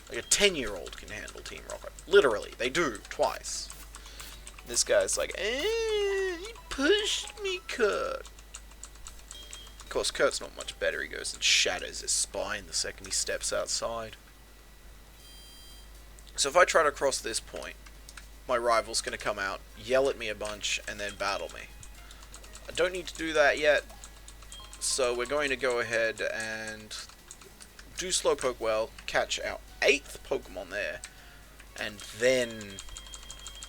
Like a 10-year-old can handle Team Rocket. Literally, they do, twice. This guy's like, he pushed me, Kurt. Of course, Kurt's not much better. He goes and shatters his spine the second he steps outside. So if I try to cross this point, my rival's going to come out, yell at me a bunch, and then battle me. I don't need to do that yet, so we're going to go ahead and do Slowpoke well, catch our 8th Pokemon there, and then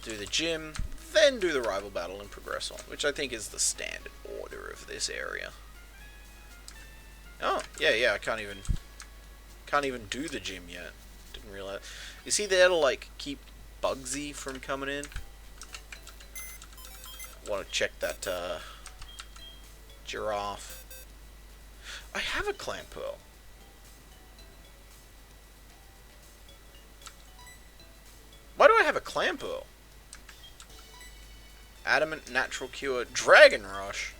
do the gym, then do the rival battle and progress on, which I think is the standard order of this area. Oh, yeah, I can't even do the gym yet. Didn't realize. Is he there to, like, keep Bugsy from coming in? I want to check that, giraffe. I have a Clamperl. Why do I have a Clamperl? Adamant, Natural Cure, Dragon Rush.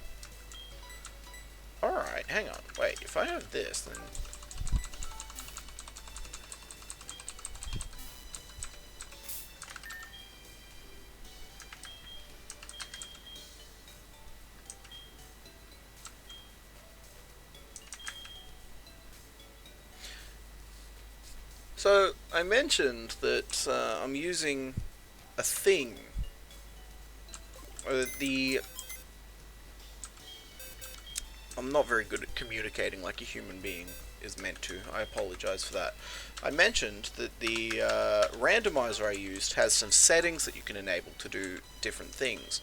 Alright, hang on. Wait, if I have this, then... So, I mentioned that I'm using a thing. I'm not very good at communicating like a human being is meant to. I apologize for that. I mentioned that the randomizer I used has some settings that you can enable to do different things.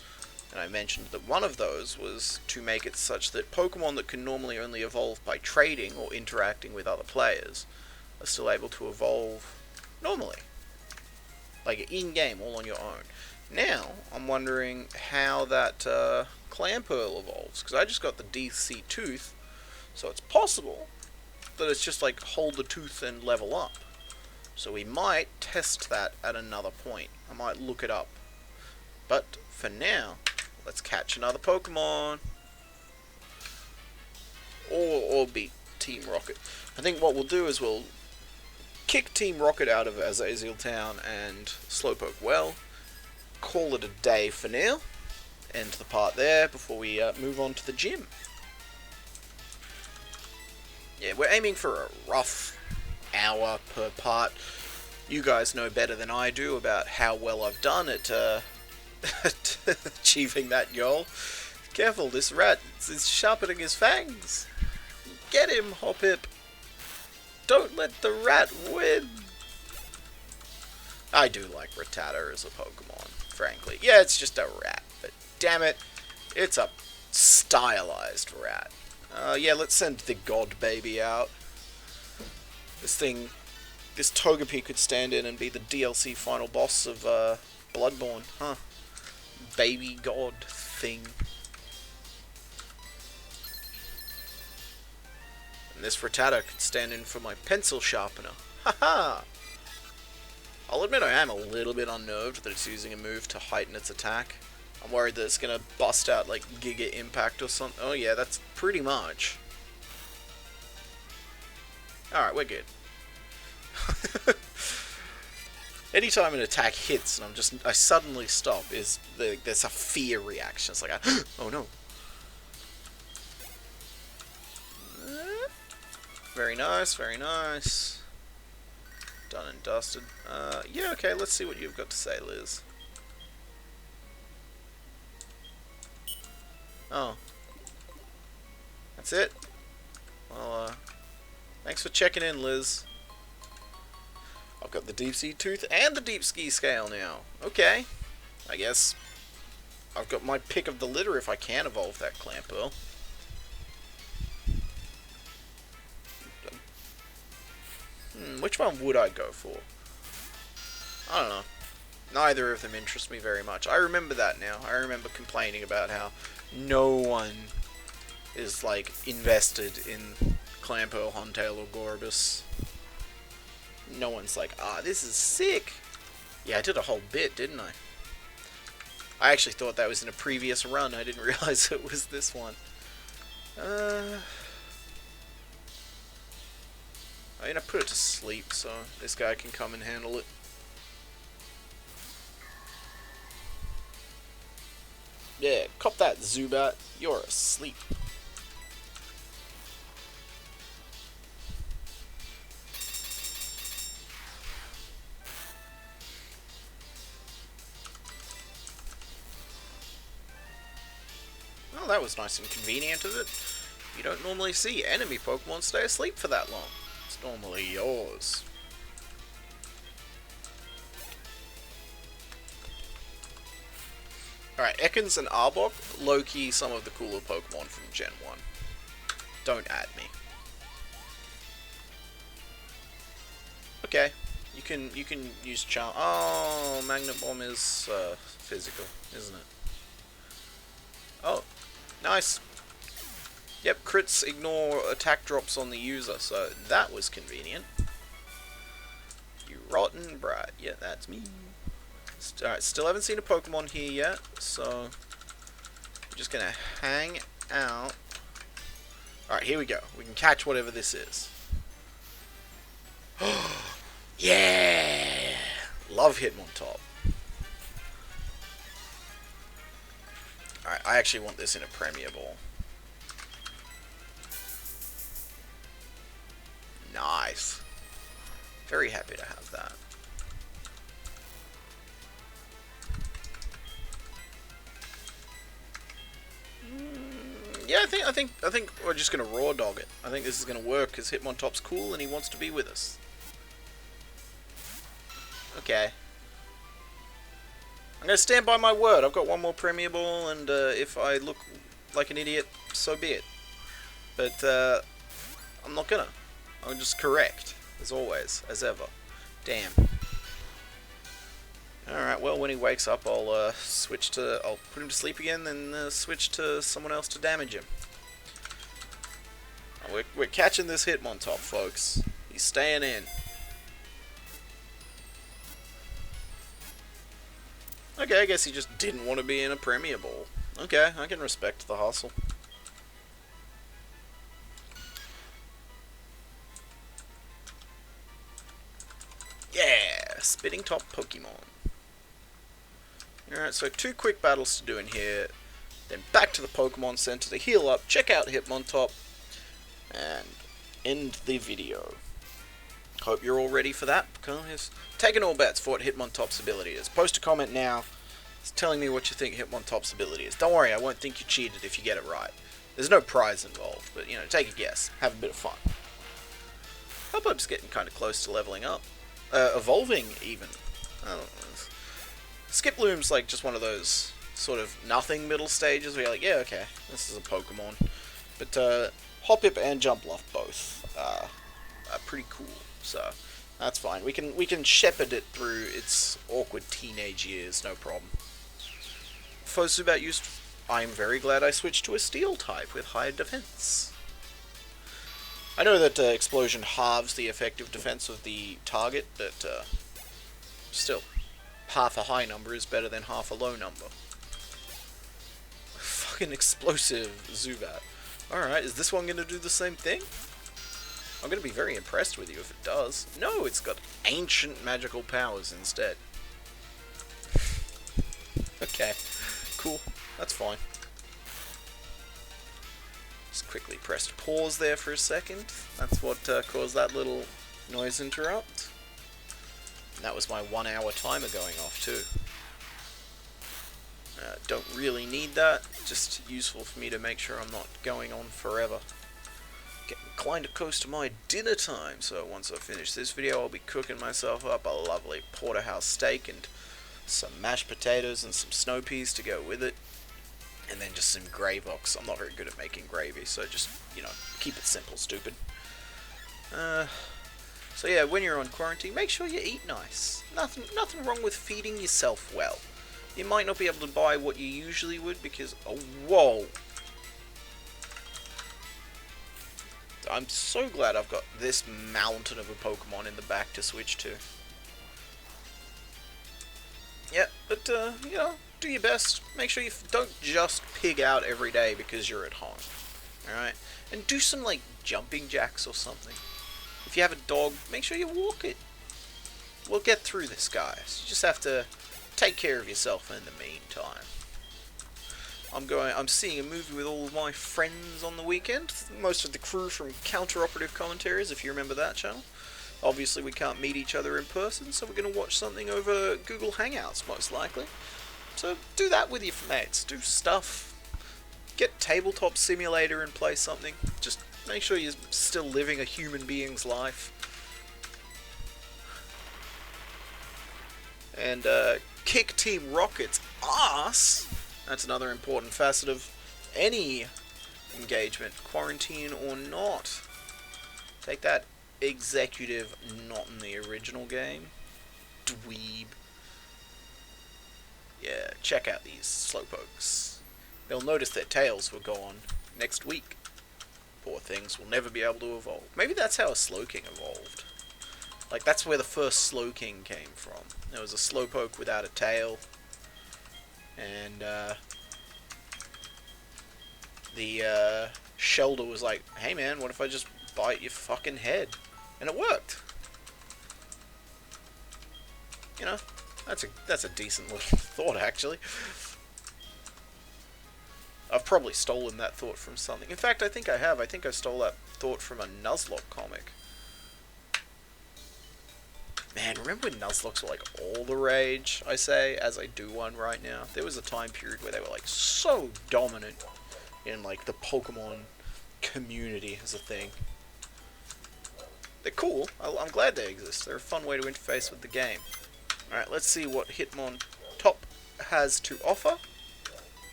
And I mentioned that one of those was to make it such that Pokemon that can normally only evolve by trading or interacting with other players are still able to evolve normally. Like in-game, all on your own. Now, I'm wondering how that Clamperl evolves, because I just got the DC Tooth, so it's possible that it's just like hold the tooth and level up. So we might test that at another point. I might look it up. But for now, let's catch another Pokemon. Or beat Team Rocket. I think what we'll do is we'll kick Team Rocket out of Azazel Town and Slowpoke well. Call it a day for now. End the part there before we move on to the gym. Yeah, we're aiming for a rough hour per part. You guys know better than I do about how well I've done at achieving that goal. Careful, this rat is sharpening his fangs. Get him, Hoppip. Don't let the rat win. I do like Rattata as a Pokemon, frankly. Yeah, it's just a rat, but damn it, it's a stylized rat. Yeah, let's send the God Baby out. This Togepi could stand in and be the DLC final boss of Bloodborne, huh? Baby God thing. And this Frittata could stand in for my pencil sharpener. Haha! I'll admit I am a little bit unnerved that it's using a move to heighten its attack. I'm worried that it's going to bust out like Giga Impact or something. Oh yeah, that's pretty much. Alright, we're good. Anytime an attack hits and I suddenly stop, there's a fear reaction. It's like oh no. Very nice, very nice. Done and dusted. Yeah, okay, let's see what you've got to say, Liz. Oh. That's it? Well, thanks for checking in, Liz. I've got the deep sea tooth and the deep ski scale now. Okay. I guess I've got my pick of the litter if I can evolve that Clamperl. Which one would I go for? I don't know. Neither of them interest me very much. I remember that now. I remember complaining about how no one is, like, invested in Clamperl, Huntail, or Gorbis. No one's like, this is sick. Yeah, I did a whole bit, didn't I? I actually thought that was in a previous run. I didn't realize it was this one. I'm gonna put it to sleep so this guy can come and handle it. Yeah, cop that, Zubat. You're asleep. Well, that was nice and convenient, is it? You don't normally see enemy Pokemon stay asleep for that long. It's normally yours. Alright, Ekans and Arbok, low-key some of the cooler Pokemon from Gen 1. Don't add me. Okay, you can use Charm. Oh, Magnet Bomb is physical, isn't it? Oh, nice. Yep, crits ignore attack drops on the user, so that was convenient. You rotten brat. Yeah, that's me. Alright, still haven't seen a Pokemon here yet, so I'm just gonna hang out. Alright, here we go. We can catch whatever this is. Yeah! Love Hitmontop. Alright, I actually want this in a Premier Ball. Nice. Very happy to have that. Yeah, I think we're just gonna raw dog it. I think this is gonna work because Hitmontop's cool and he wants to be with us. Okay. I'm gonna stand by my word. I've got one more Premier Ball, and if I look like an idiot, so be it. But I'm not gonna. I'm just correct, as always, as ever. Damn. Alright, well, when he wakes up, I'll I'll put him to sleep again, then switch to someone else to damage him. We're catching this Hitmontop, folks. He's staying in. Okay, I guess he just didn't want to be in a Premier Ball. Okay, I can respect the hustle. Yeah, Spitting Top Pokemon. Alright, so 2 quick battles to do in here, then back to the Pokemon Center to heal up, check out Hitmontop, and end the video. Hope you're all ready for that, because taking all bets for what Hitmontop's ability is. Post a comment now, telling me what you think Hitmontop's ability is. Don't worry, I won't think you cheated if you get it right. There's no prize involved, but, you know, take a guess, have a bit of fun. Hubbub's getting kind of close to leveling up. Evolving, even. I don't know. Skiploom's like just one of those sort of nothing middle stages where you're like, yeah, okay, this is a Pokemon. But Hoppip and Jumpluff both are pretty cool, so that's fine. We can shepherd it through its awkward teenage years, no problem. For Zubat used, I'm very glad I switched to a Steel type with high defense. I know that explosion halves the effective defense of the target, but still, half a high number is better than half a low number. Fucking explosive Zubat. Alright, is this one going to do the same thing? I'm going to be very impressed with you if it does. No, it's got ancient magical powers instead. Okay, cool. That's fine. Just quickly pressed pause there for a second. That's what caused that little noise interrupt. And that was my 1 hour timer going off too. Don't really need that, just useful for me to make sure I'm not going on forever. Getting kind of close to my dinner time, so once I finish this video I'll be cooking myself up a lovely porterhouse steak and some mashed potatoes and some snow peas to go with it. And then just some gravox. I'm not very good at making gravy, so just, you know, keep it simple, stupid. So yeah, when you're on quarantine, make sure you eat nice. Nothing wrong with feeding yourself well. You might not be able to buy what you usually would because, oh, whoa. I'm so glad I've got this mountain of a Pokemon in the back to switch to. Yeah, but, you know, do your best. Make sure you don't just pig out every day because you're at home. Alright? And do some, like, jumping jacks or something. If you have a dog, make sure you walk it. We'll get through this, guys. You just have to take care of yourself in the meantime. I'm seeing a movie with all of my friends on the weekend. Most of the crew from Counter-Operative Commentaries, if you remember that channel. Obviously, we can't meet each other in person, so we're going to watch something over Google Hangouts, most likely. So do that with your mates. Do stuff. Get Tabletop Simulator and play something. Just make sure you're still living a human being's life. And kick Team Rocket's ass. That's another important facet of any engagement, quarantine or not. Take that, executive, not in the original game. Dweeb. Yeah, check out these slowpokes. They'll notice their tails will go on next week. Poor things will never be able to evolve. Maybe that's how a Slowking evolved. Like, that's where the first Slowking came from. There was a Slowpoke without a tail. And, the Shelder was like, hey man, what if I just bite your fucking head? And it worked. You know, that's a decent little thought, actually. I've probably stolen that thought from something. In fact, I think I have. I think I stole that thought from a Nuzlocke comic. Man, remember when Nuzlocks were like all the rage, I say, as I do one right now? There was a time period where they were like so dominant in like the Pokemon community as a thing. They're cool. I'm glad they exist. They're a fun way to interface with the game. Alright, let's see what Hitmon Top has to offer.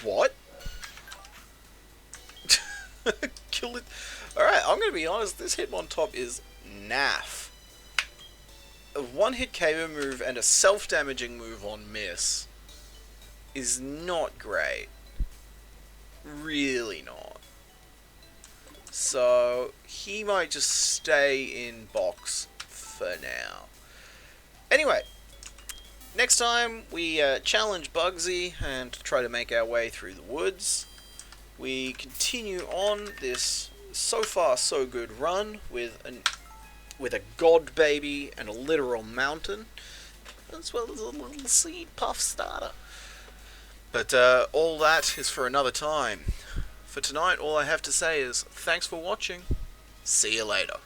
What? Kill it. Alright, I'm going to be honest. This Hitmon Top is naff. A one-hit KO move and a self-damaging move on miss is not great. Really not. So, he might just stay in box for now. Anyway, next time we challenge Bugsy and try to make our way through the woods. We continue on this so far so good run with a god baby and a literal mountain, as well as a little seed puff starter. But all that is for another time. For tonight, all I have to say is thanks for watching. See you later.